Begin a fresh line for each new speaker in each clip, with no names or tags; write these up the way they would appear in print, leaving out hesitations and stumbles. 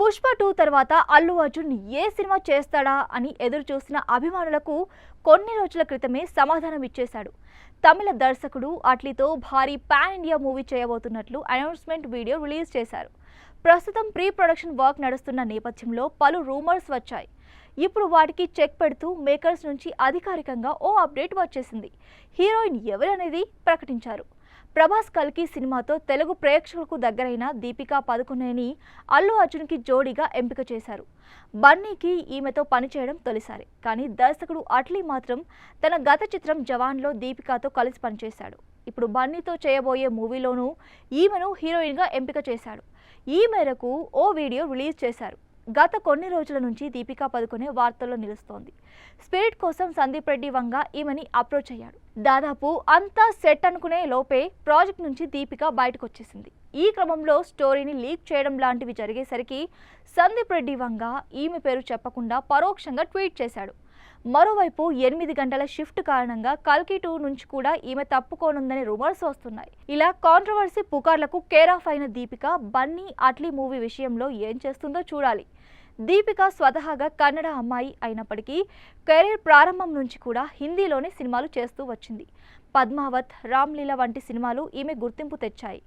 పుష్ప 2 తర్వాత అల్లు అర్జున్ ఏ సినిమా చేస్తాడా అని ఎదురు చూసిన అభిమానులకు కొన్ని రోజుల క్రితమే సమాధానం ఇచ్చేశాడు. తమిళ దర్శకుడు అట్లీతో భారీ పాన్ ఇండియా మూవీ చేయబోతున్నట్లు అనౌన్స్మెంట్ వీడియో రిలీజ్ చేశారు. ప్రస్తుతం ప్రీ ప్రొడక్షన్ వర్క్ నడుస్తున్న నేపథ్యంలో పలు రూమర్స్ వచ్చాయి. ఇప్పుడు వాటికి చెక్ పెడుతూ మేకర్స్ నుంచి అధికారికంగా ఓ అప్డేట్ వచ్చేసింది. హీరోయిన్ ఎవరనేది ప్రకటించారు. ప్రభాస్ కల్కి సినిమాతో తెలుగు ప్రేక్షకులకు దగ్గరైన దీపికా పదుకొనేని అల్లు అర్జున్కి జోడీగా ఎంపిక చేశారు. బన్నీకి ఈమెతో పనిచేయడం తొలిసారి. కానీ దర్శకుడు అట్లీ మాత్రం తన గత చిత్రం జవాన్లో దీపికాతో కలిసి పనిచేశాడు. ఇప్పుడు బన్నీతో చేయబోయే మూవీలోనూ ఈమెను హీరోయిన్గా ఎంపిక చేశాడు. ఈ మేరకు ఓ వీడియో రిలీజ్ చేశారు. గత కొన్ని రోజుల నుంచి దీపికా పదుకొనే వార్తల్లో నిలుస్తోంది. స్పిరిట్ కోసం సందీప్ రెడ్డి వంగ ఈమెని అప్రోచ్ అయ్యాడు. దాదాపు అంతా సెట్ అనుకునే లోపే ప్రాజెక్ట్ నుంచి దీపిక బయటకు వచ్చేసింది. ఈ క్రమంలో స్టోరీని లీక్ చేయడం లాంటివి జరిగేసరికి సందీప్ రెడ్డి వంగ ఈమె పేరు చెప్పకుండా పరోక్షంగా ట్వీట్ చేశాడు. మరోవైపు 8 గంటల షిఫ్ట్ కారణంగా కల్కి 2 నుంచి కూడా ఈమె తప్పుకోనుందని రూమర్స్ వస్తున్నాయి. ఇలా కాంట్రవర్సీ పుకార్లకు కేర్ ఆఫ్ అయిన దీపిక బన్నీ అట్లీ మూవీ విషయంలో ఏం చేస్తుందో చూడాలి. దీపిక స్వతహాగా కన్నడ అమ్మాయి అయినప్పటికీ కెరీర్ ప్రారంభం నుంచి కూడా హిందీలోనే సినిమాలు చేస్తూ వచ్చింది. పద్మావత్, రామ్లీల వంటి సినిమాలు ఈమె గుర్తింపు తెచ్చాయి.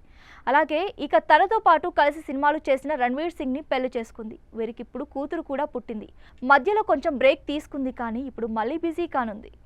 అలాగే ఇక తనతో పాటు కలిసి సినిమాలు చేసిన రణ్వీర్ సింగ్ని పెళ్లి చేసుకుంది. వీరికిప్పుడు కూతురు కూడా పుట్టింది. మధ్యలో కొంచెం బ్రేక్ తీసుకుంది, కానీ ఇప్పుడు మళ్ళీ బిజీ కానుంది.